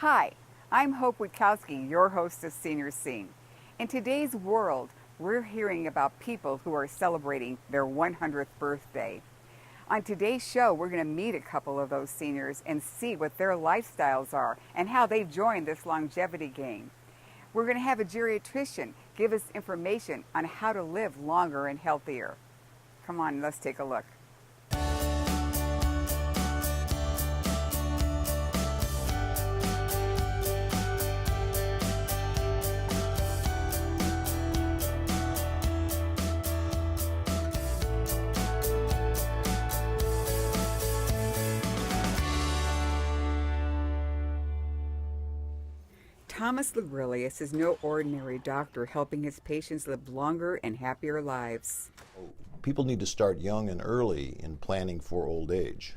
Hi, I'm Hope Witkowsky, your host of Senior Scene. In today's world, we're hearing about people who are celebrating their 100th birthday. On today's show, we're going to meet a couple of those seniors and see what their lifestyles are and how they've joined this longevity game. We're going to have a geriatrician give us information on how to live longer and healthier. Come on, let's take a look. Thomas Lagrilius is no ordinary doctor helping his patients live longer and happier lives. People need to start young and early in planning for old age.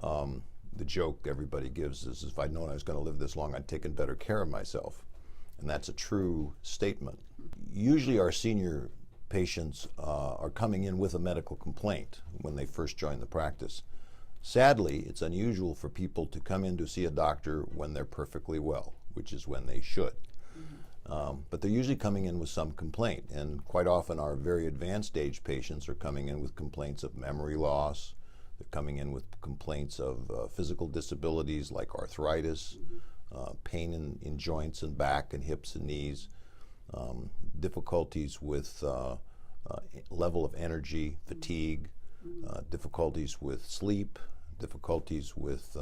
The joke everybody gives is, if I'd known I was going to live this long, I'd taken better care of myself. And that's a true statement. Usually our senior patients are coming in with a medical complaint when they first join the practice. Sadly, it's unusual for people to come in to see a doctor when they're perfectly well, which is when they should. But they're usually coming in with some complaint, and quite often our very advanced age patients are coming in with complaints of memory loss. They're coming in with complaints of physical disabilities like arthritis, pain in joints and back and hips and knees, difficulties with level of energy, fatigue, difficulties with sleep, difficulties with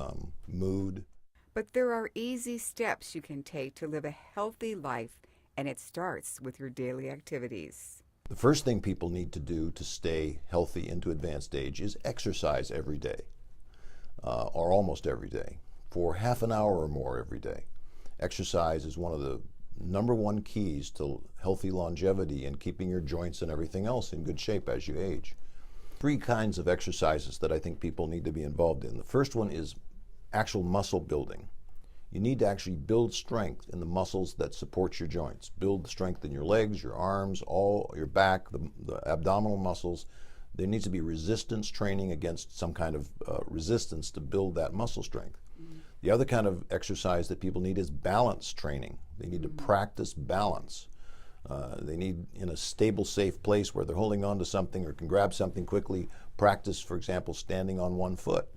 mood. But there are easy steps you can take to live a healthy life, and it starts with your daily activities. The first thing people need to do to stay healthy into advanced age is exercise every day, or almost every day, for half an hour or more every day. Exercise is one of the number one keys to healthy longevity and keeping your joints and everything else in good shape as you age. Three kinds of exercises that I think people need to be involved in. The first one is actual muscle building. You need to actually build strength in the muscles that support your joints. Build strength in your legs, your arms, all your back, the abdominal muscles. There needs to be resistance training against some kind of resistance to build that muscle strength. The other kind of exercise that people need is balance training. They need to practice balance. They need, in a stable, safe place where they're holding on to something or can grab something quickly, practice, for example, standing on one foot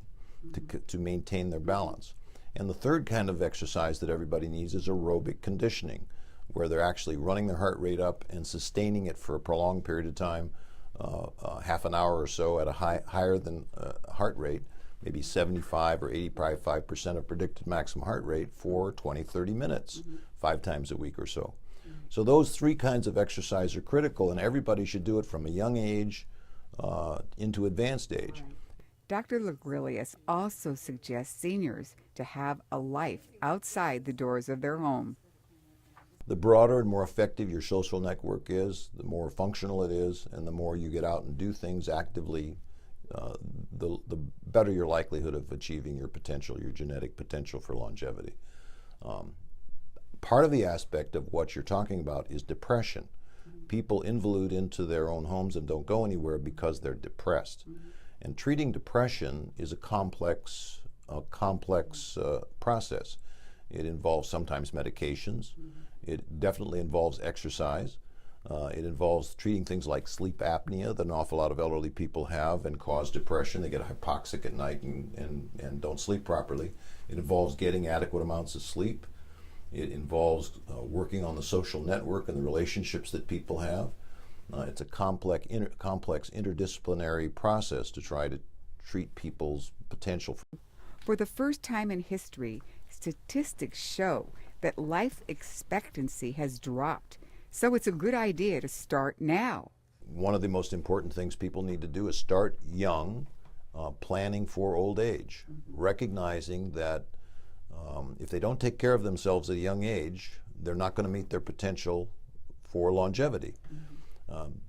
to maintain their balance. And the third kind of exercise that everybody needs is aerobic conditioning, where they're actually running their heart rate up and sustaining it for a prolonged period of time, half an hour or so at a higher than heart rate, maybe 75 or 85% of predicted maximum heart rate for 20, 30 minutes, 5 times a week or so. So those three kinds of exercise are critical, and everybody should do it from a young age into advanced age. Right. Dr. Lagrilius also suggests seniors to have a life outside the doors of their home. The broader and more effective your social network is, the more functional it is, and the more you get out and do things actively, the better your likelihood of achieving your potential, your genetic potential for longevity. Part of the aspect of what you're talking about is depression. People involute into their own homes and don't go anywhere because they're depressed. And treating depression is a complex process. It involves sometimes medications. It definitely involves exercise. It involves treating things like sleep apnea that an awful lot of elderly people have and cause depression. They get hypoxic at night and don't sleep properly. It involves getting adequate amounts of sleep. It involves working on the social network and the relationships that people have. It's a complex interdisciplinary process to try to treat people's potential. For the first time in history, statistics show that life expectancy has dropped, so it's a good idea to start now. One of the most important things people need to do is start young, planning for old age, recognizing that if they don't take care of themselves at a young age, they're not going to meet their potential for longevity.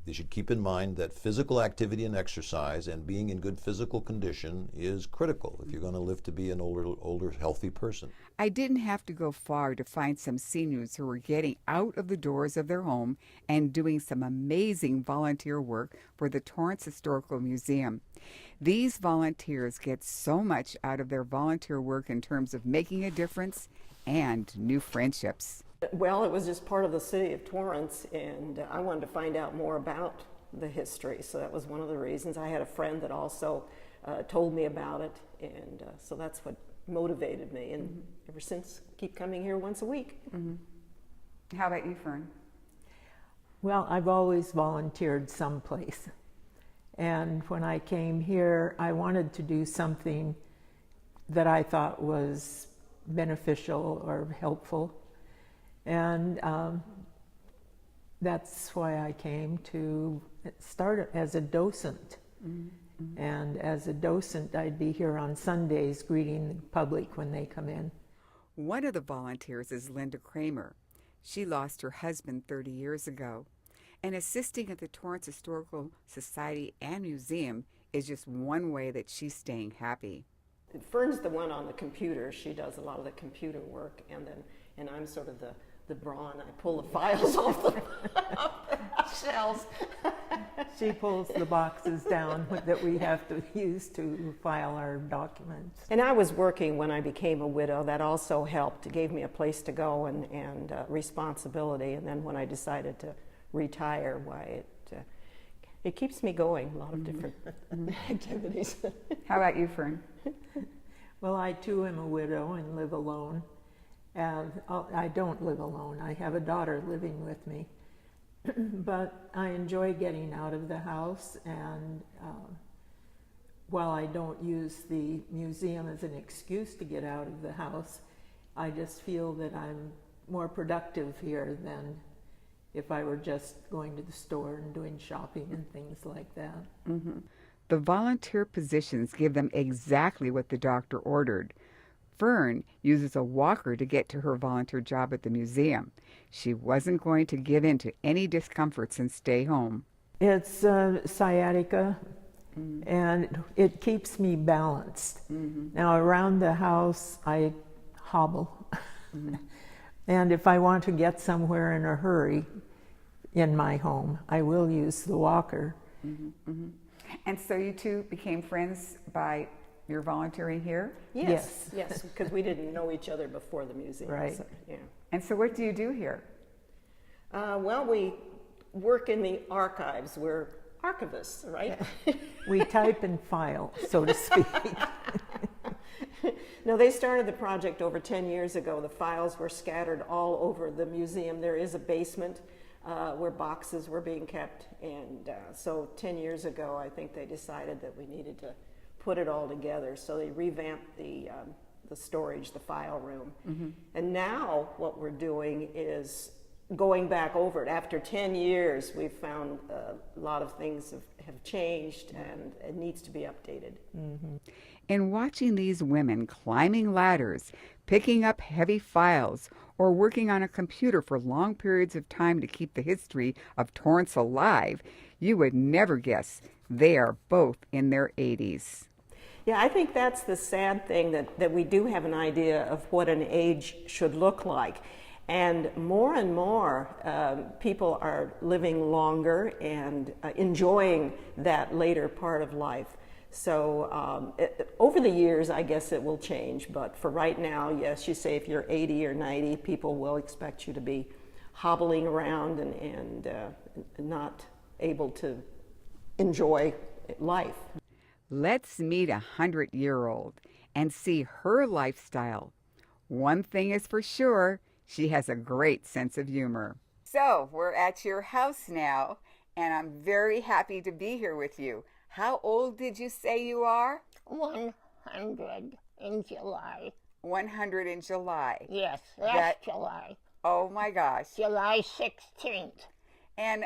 They should keep in mind that physical activity and exercise and being in good physical condition is critical if you're going to live to be an older, healthy person. I didn't have to go far to find some seniors who were getting out of the doors of their home and doing some amazing volunteer work for the Torrance Historical Museum. These volunteers get so much out of their volunteer work in terms of making a difference and new friendships. Well, it was just part of the city of Torrance, and I wanted to find out more about the history, so that was one of the reasons. I had a friend that also told me about it, and so that's what motivated me, and ever since, keep coming here once a week. How about you, Fern? Well, I've always volunteered someplace, and when I came here, I wanted to do something that I thought was beneficial or helpful. And that's why I came to start as a docent. And as a docent, I'd be here on Sundays greeting the public when they come in. One of the volunteers is Linda Kramer. She lost her husband 30 years ago. And assisting at the Torrance Historical Society and Museum is just one way that she's staying happy. Fern's the one on the computer. She does a lot of the computer work, and I'm sort of the brawn. I pull the files off the shelves. She pulls the boxes down that we have to use to file our documents. And I was working when I became a widow. That also helped. It gave me a place to go and responsibility. And then when I decided to retire, why it keeps me going. A lot of different activities. How about you, Fern? Well, I too am a widow and live alone. And I don't live alone. I have a daughter living with me. But I enjoy getting out of the house, and while I don't use the museum as an excuse to get out of the house, I just feel that I'm more productive here than if I were just going to the store and doing shopping and things like that. The volunteer positions give them exactly what the doctor ordered. Fern uses a walker to get to her volunteer job at the museum. She wasn't going to give in to any discomforts and stay home. It's sciatica, and it keeps me balanced. Now, around the house, I hobble. And if I want to get somewhere in a hurry in my home, I will use the walker. And so you two became friends by your volunteering here? Yes, because we didn't know each other before the museum. Right. So, yeah. And so what do you do here? Well, we work in the archives. We're archivists, right? We type and file, so to speak. No, they started the project over 10 years ago. The files were scattered all over the museum. There is a basement where boxes were being kept. And so 10 years ago, I think they decided that we needed to put it all together. So they revamped the storage, the file room. And now what we're doing is going back over it. After 10 years, we've found a lot of things have changed, and it needs to be updated. In watching these women climbing ladders, picking up heavy files, or working on a computer for long periods of time to keep the history of Torrance alive, you would never guess they are both in their 80s. Yeah, I think that's the sad thing, that we do have an idea of what an age should look like. And more people are living longer and enjoying that later part of life. So over the years, I guess it will change. But for right now, yes, you say if you're 80 or 90, people will expect you to be hobbling around and not able to enjoy life. Let's meet a 100-year-old and see her lifestyle. One thing is for sure, she has a great sense of humor. So, we're at your house now, and I'm very happy to be here with you. How old did you say you are? 100 in July. 100 in July. Yes, last July. Oh my gosh. July 16th. And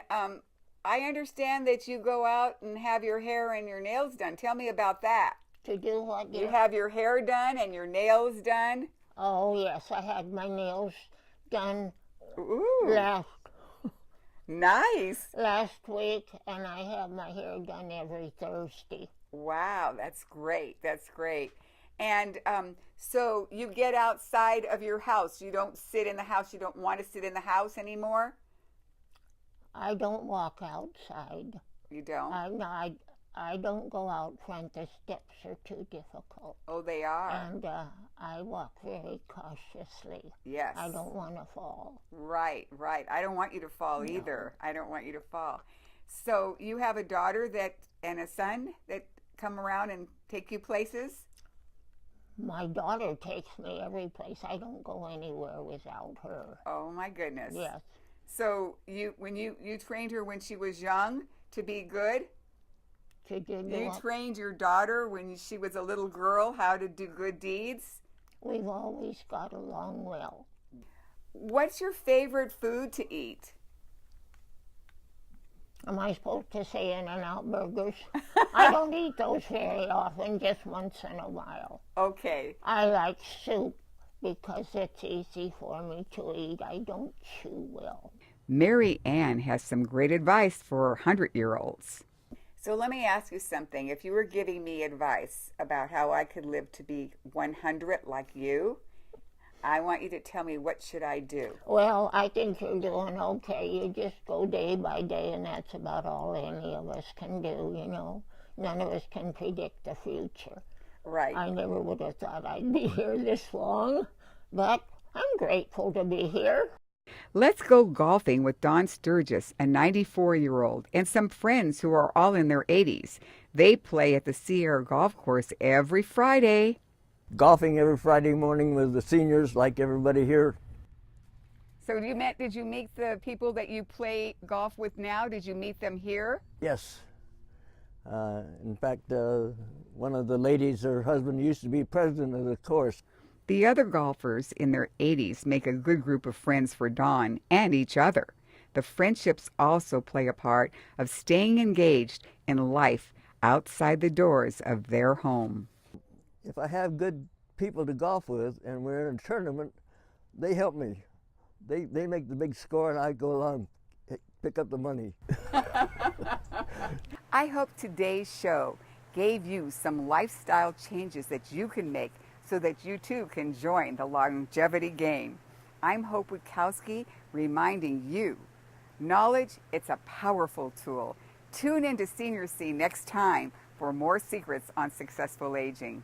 I understand that you go out and have your hair and your nails done. Tell me about that. To do what? You have your hair done and your nails done? Oh, yes, I had my nails done Ooh. last Nice. last week, and I have my hair done every Thursday. Wow, that's great. That's great. And so you get outside of your house. You don't sit in the house. You don't want to sit in the house anymore? I don't walk outside. You don't? I don't go out front. The steps are too difficult. Oh, they are. And I walk very cautiously. Yes. I don't want to fall. Right, right. I don't want you to fall either. I don't want you to fall. So you have a daughter and a son that come around and take you places? My daughter takes me every place. I don't go anywhere without her. Oh my goodness. Yes. So you trained her when she was young to be good? You trained your daughter when she was a little girl how to do good deeds? We've always got along well. What's your favorite food to eat? Am I supposed to say In-N-Out burgers? I don't eat those very often, just once in a while. Okay. I like soup because it's easy for me to eat. I don't chew well. Mary Ann has some great advice for 100-year-olds. So let me ask you something. If you were giving me advice about how I could live to be 100 like you, I want you to tell me, what should I do? Well, I think you're doing okay. You just go day by day, and that's about all any of us can do, you know. None of us can predict the future. Right. I never would have thought I'd be here this long, but I'm grateful to be here. Let's go golfing with Don Sturgis, a 94-year-old, and some friends who are all in their 80s. They play at the Sierra Golf Course every Friday. Golfing every Friday morning with the seniors, like everybody here. So did you meet the people that you play golf with now? Did you meet them here? Yes. In fact, one of the ladies, her husband used to be president of the course. The other golfers in their 80s make a good group of friends for Dawn and each other. The friendships also play a part of staying engaged in life outside the doors of their home. If I have good people to golf with and we're in a tournament, they help me. They make the big score and I go along and pick up the money. I hope today's show gave you some lifestyle changes that you can make so that you too can join the longevity game. I'm Hope Witkowsky, reminding you, knowledge, it's a powerful tool. Tune in to Senior Scene next time for more secrets on successful aging.